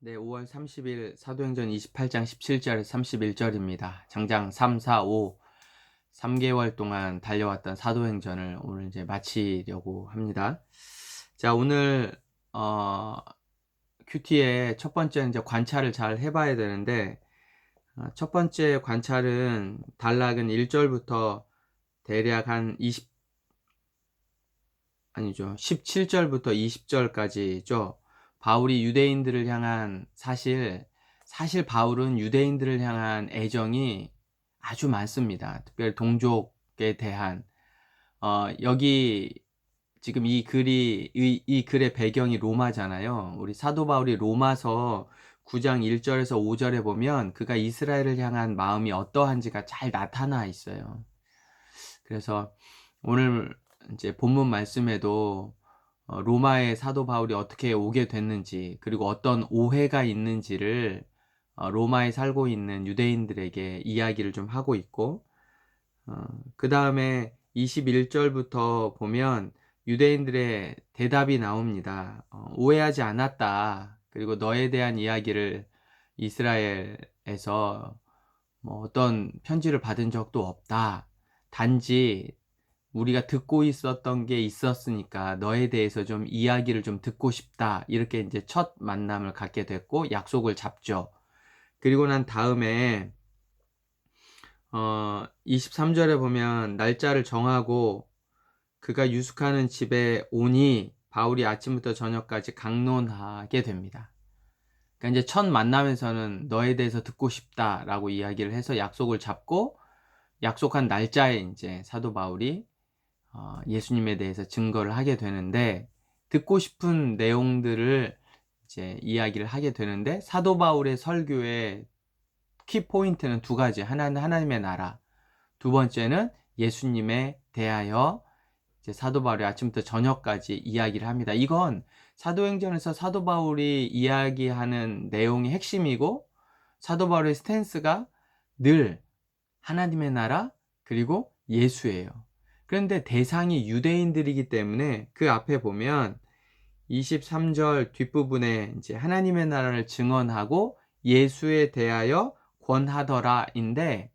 네, 5월 30일 사도행전 28장 17절에서 31절입니다. 장장 3, 4, 5 3개월 동안 달려왔던 사도행전을 오늘 이제 마치려고 합니다. 자, 오늘 큐티의 첫 번째 이제 관찰을 잘 해봐야 되는데, 첫 번째 관찰은 단락은 1절부터 대략 한 17절부터 20절까지죠. 바울이 유대인들을 향한 사실 바울은 유대인들을 향한 애정이 아주 많습니다. 특별히 동족에 대한 여기 지금 이 글의 배경이 로마잖아요. 우리 사도 바울이 로마서 9장 1절에서 5절에 보면 그가 이스라엘을 향한 마음이 어떠한지가 잘 나타나 있어요. 그래서 오늘 이제 본문 말씀에도 로마의 사도 바울이 어떻게 오게 됐는지, 그리고 어떤 오해가 있는지를 로마에 살고 있는 유대인들에게 이야기를 좀 하고 있고, 그 다음에 21절부터 보면 유대인들의 대답이 나옵니다. 오해하지 않았다. 그리고 너에 대한 이야기를 이스라엘에서 뭐 어떤 편지를 받은 적도 없다. 단지 우리가 듣고 있었던 게 있었으니까 너에 대해서 좀 이야기를 좀 듣고 싶다. 이렇게 이제 첫 만남을 갖게 됐고 약속을 잡죠. 그리고 난 다음에 23절에 보면 날짜를 정하고 그가 유숙하는 집에 오니 바울이 아침부터 저녁까지 강론하게 됩니다. 그러니까 이제 첫 만남에서는 너에 대해서 듣고 싶다라고 이야기를 해서 약속을 잡고 약속한 날짜에 이제 사도 바울이 예수님에 대해서 증거를 하게 되는데, 듣고 싶은 내용들을 이제 이야기를 하게 되는데, 사도 바울의 설교의 키 포인트는 두 가지. 하나는 하나님의 나라, 두 번째는 예수님에 대하여 이제 사도 바울이 아침부터 저녁까지 이야기를 합니다. 이건 사도행전에서 사도 바울이 이야기하는 내용의 핵심이고, 사도 바울의 스탠스가 늘 하나님의 나라 그리고 예수예요. 그런데 대상이 유대인들이기 때문에 그 앞에 보면 23절 뒷부분에 이제 하나님의 나라를 증언하고 예수에 대하여 권하더라인데,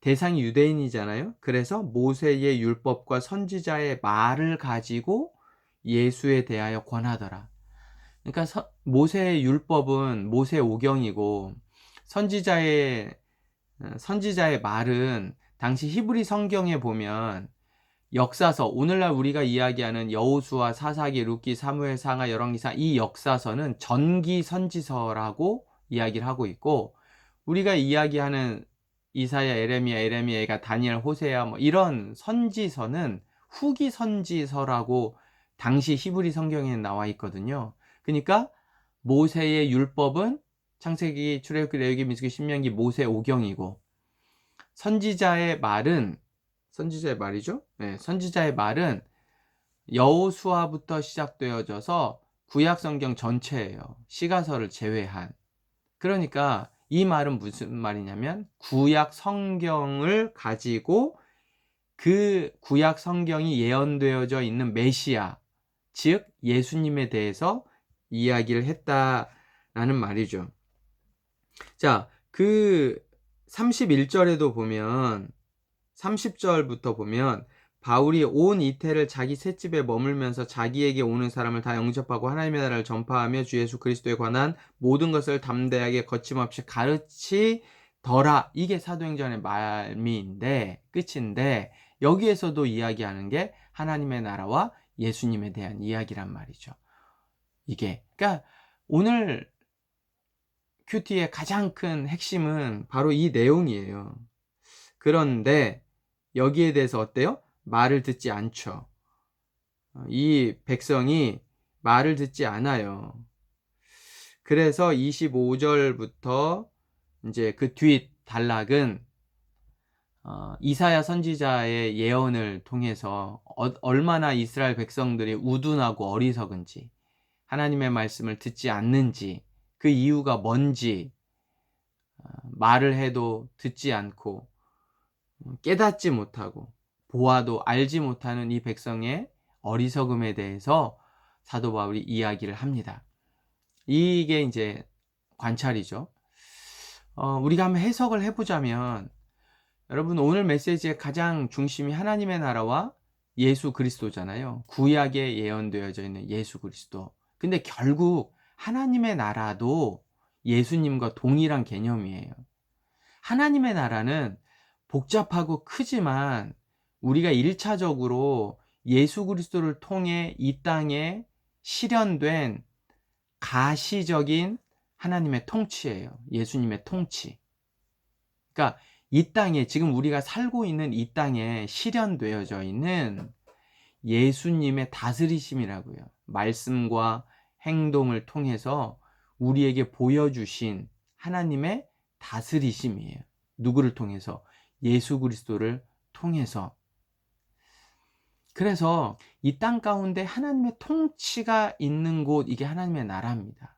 대상이 유대인이잖아요. 그래서 모세의 율법과 선지자의 말을 가지고 예수에 대하여 권하더라. 그러니까 모세의 율법은 모세 오경이고 선지자의 말은 당시 히브리 성경에 보면 역사서, 오늘날 우리가 이야기하는 여호수아, 사사기, 룻기, 사무엘, 상하, 열왕기사, 이 역사서는 전기 선지서라고 이야기를 하고 있고, 우리가 이야기하는 이사야, 에레미야가 다니엘, 호세아 뭐 이런 선지서는 후기 선지서라고 당시 히브리 성경에 나와 있거든요. 그러니까 모세의 율법은 창세기, 출애굽기, 레위기, 민수기, 신명기, 모세 오경이고, 선지자의 말은 선지자의 말이죠. 네, 선지자의 말은 여호수아부터 시작되어져서 구약 성경 전체예요. 시가서를 제외한. 그러니까 이 말은 무슨 말이냐면 구약 성경을 가지고 그 구약 성경이 예언되어져 있는 메시아, 즉 예수님에 대해서 이야기를 했다라는 말이죠. 자, 그 31절에도 보면 30절부터 보면 바울이 온 이태를 자기 셋집에 머물면서 자기에게 오는 사람을 다 영접하고 하나님의 나라를 전파하며 주 예수 그리스도에 관한 모든 것을 담대하게 거침없이 가르치더라. 이게 사도행전의 말미인데, 끝인데, 여기에서도 이야기하는 게 하나님의 나라와 예수님에 대한 이야기란 말이죠. 이게 그러니까 오늘 큐티의 가장 큰 핵심은 바로 이 내용이에요. 그런데 여기에 대해서 어때요? 말을 듣지 않죠. 이 백성이 말을 듣지 않아요. 그래서 25절부터 이제 그 뒷 단락은 이사야 선지자의 예언을 통해서 얼마나 이스라엘 백성들이 우둔하고 어리석은지, 하나님의 말씀을 듣지 않는지, 그 이유가 뭔지, 말을 해도 듣지 않고 깨닫지 못하고 보아도 알지 못하는 이 백성의 어리석음에 대해서 사도 바울이 이야기를 합니다. 이게 이제 관찰이죠. 우리가 한번 해석을 해보자면, 여러분 오늘 메시지의 가장 중심이 하나님의 나라와 예수 그리스도잖아요. 구약에 예언되어져 있는 예수 그리스도. 근데 결국 하나님의 나라도 예수님과 동일한 개념이에요. 하나님의 나라는 복잡하고 크지만 우리가 1차적으로 예수 그리스도를 통해 이 땅에 실현된 가시적인 하나님의 통치예요. 예수님의 통치. 그러니까 이 땅에, 지금 우리가 살고 있는 이 땅에 실현되어져 있는 예수님의 다스리심이라고요. 말씀과 행동을 통해서 우리에게 보여주신 하나님의 다스리심이에요. 누구를 통해서? 예수 그리스도를 통해서. 그래서 이 땅 가운데 하나님의 통치가 있는 곳, 이게 하나님의 나라입니다.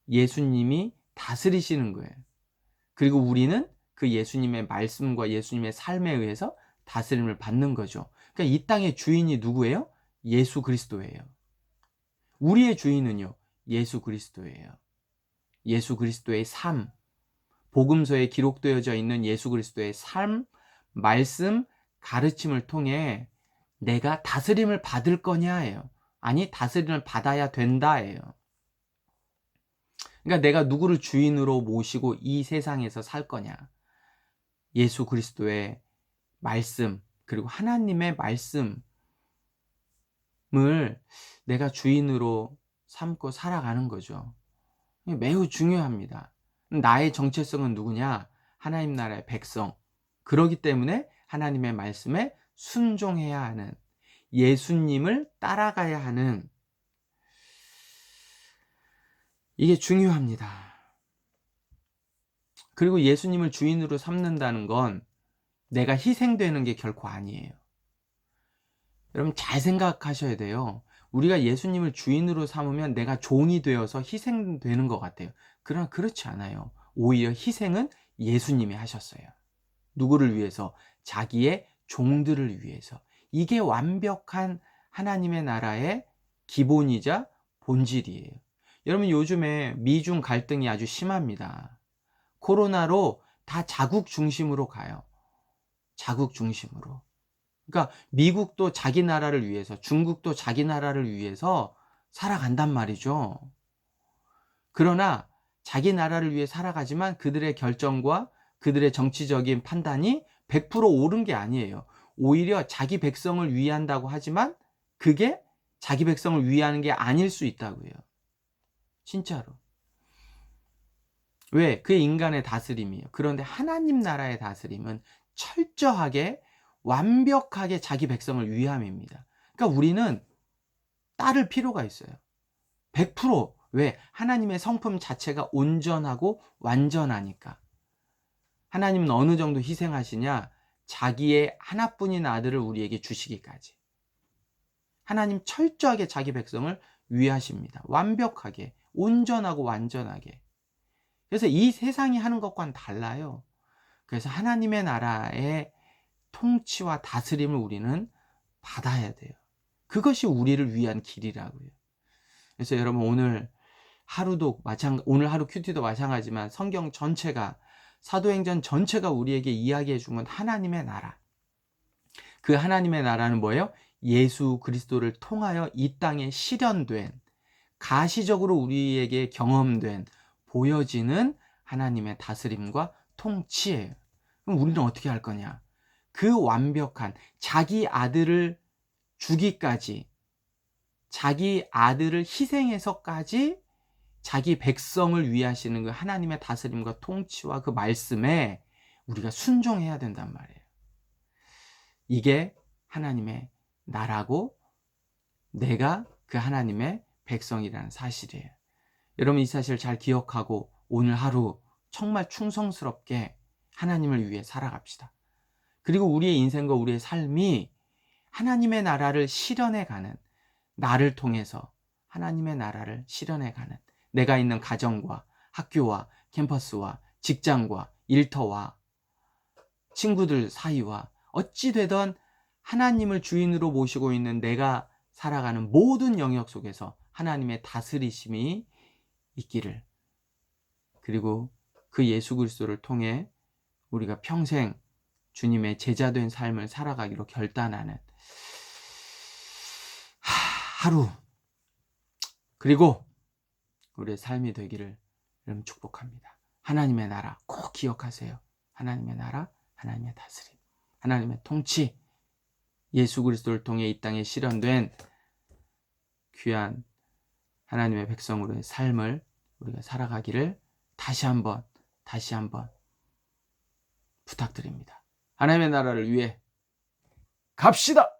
예수님이 다스리시는 거예요. 그리고 우리는 그 예수님의 말씀과 예수님의 삶에 의해서 다스림을 받는 거죠. 그러니까 이 땅의 주인이 누구예요? 예수 그리스도예요. 우리의 주인은요, 예수 그리스도예요. 예수 그리스도의 삶, 복음서에 기록되어져 있는 예수 그리스도의 삶, 말씀, 가르침을 통해 내가 다스림을 받을 거냐예요. 아니, 다스림을 받아야 된다예요. 그러니까 내가 누구를 주인으로 모시고 이 세상에서 살 거냐. 예수 그리스도의 말씀, 그리고 하나님의 말씀을 내가 주인으로 삼고 살아가는 거죠. 매우 중요합니다. 나의 정체성은 누구냐? 하나님 나라의 백성. 그러기 때문에 하나님의 말씀에 순종해야 하는, 예수님을 따라가야 하는, 이게 중요합니다. 그리고 예수님을 주인으로 삼는다는 건 내가 희생되는 게 결코 아니에요. 여러분 잘 생각하셔야 돼요. 우리가 예수님을 주인으로 삼으면 내가 종이 되어서 희생되는 것 같아요. 그러나 그렇지 않아요. 오히려 희생은 예수님이 하셨어요. 누구를 위해서? 자기의 종들을 위해서. 이게 완벽한 하나님의 나라의 기본이자 본질이에요. 여러분 요즘에 미중 갈등이 아주 심합니다. 코로나로 다 자국 중심으로 가요. 자국 중심으로. 그러니까 미국도 자기 나라를 위해서, 중국도 자기 나라를 위해서 살아간단 말이죠. 그러나 자기 나라를 위해 살아가지만 그들의 결정과 그들의 정치적인 판단이 100% 옳은 게 아니에요. 오히려 자기 백성을 위한다고 하지만 그게 자기 백성을 위하는 게 아닐 수 있다고요. 진짜로. 왜? 그게 인간의 다스림이에요. 그런데 하나님 나라의 다스림은 철저하게 완벽하게 자기 백성을 위함입니다. 그러니까 우리는 따를 필요가 있어요. 100%. 왜? 하나님의 성품 자체가 온전하고 완전하니까. 하나님은 어느 정도 희생하시냐? 자기의 하나뿐인 아들을 우리에게 주시기까지. 하나님 철저하게 자기 백성을 위하십니다. 완벽하게, 온전하고 완전하게. 그래서 이 세상이 하는 것과는 달라요. 그래서 하나님의 나라의 통치와 다스림을 우리는 받아야 돼요. 그것이 우리를 위한 길이라고요. 그래서 여러분 오늘 오늘 하루 큐티도 마찬가지지만 성경 전체가, 사도행전 전체가 우리에게 이야기해 준 건 하나님의 나라. 그 하나님의 나라는 뭐예요? 예수 그리스도를 통하여 이 땅에 실현된, 가시적으로 우리에게 경험된, 보여지는 하나님의 다스림과 통치예요. 그럼 우리는 어떻게 할 거냐? 그 완벽한, 자기 아들을 주기까지, 자기 아들을 희생해서까지 자기 백성을 위하시는 그 하나님의 다스림과 통치와 그 말씀에 우리가 순종해야 된단 말이에요. 이게 하나님의 나라고 내가 그 하나님의 백성이라는 사실이에요. 여러분 이 사실을 잘 기억하고 오늘 하루 정말 충성스럽게 하나님을 위해 살아갑시다. 그리고 우리의 인생과 우리의 삶이 하나님의 나라를 실현해가는, 나를 통해서 하나님의 나라를 실현해가는, 내가 있는 가정과 학교와 캠퍼스와 직장과 일터와 친구들 사이와 어찌 되던 하나님을 주인으로 모시고 있는 내가 살아가는 모든 영역 속에서 하나님의 다스리심이 있기를 그리고 그 예수 그리스도를 통해 우리가 평생 주님의 제자된 삶을 살아가기로 결단하는 하루, 그리고 우리의 삶이 되기를 여러분 축복합니다. 하나님의 나라 꼭 기억하세요. 하나님의 나라, 하나님의 다스림, 하나님의 통치, 예수 그리스도를 통해 이 땅에 실현된 귀한 하나님의 백성으로의 삶을 우리가 살아가기를 다시 한번 부탁드립니다. 하나님의 나라를 위해 갑시다!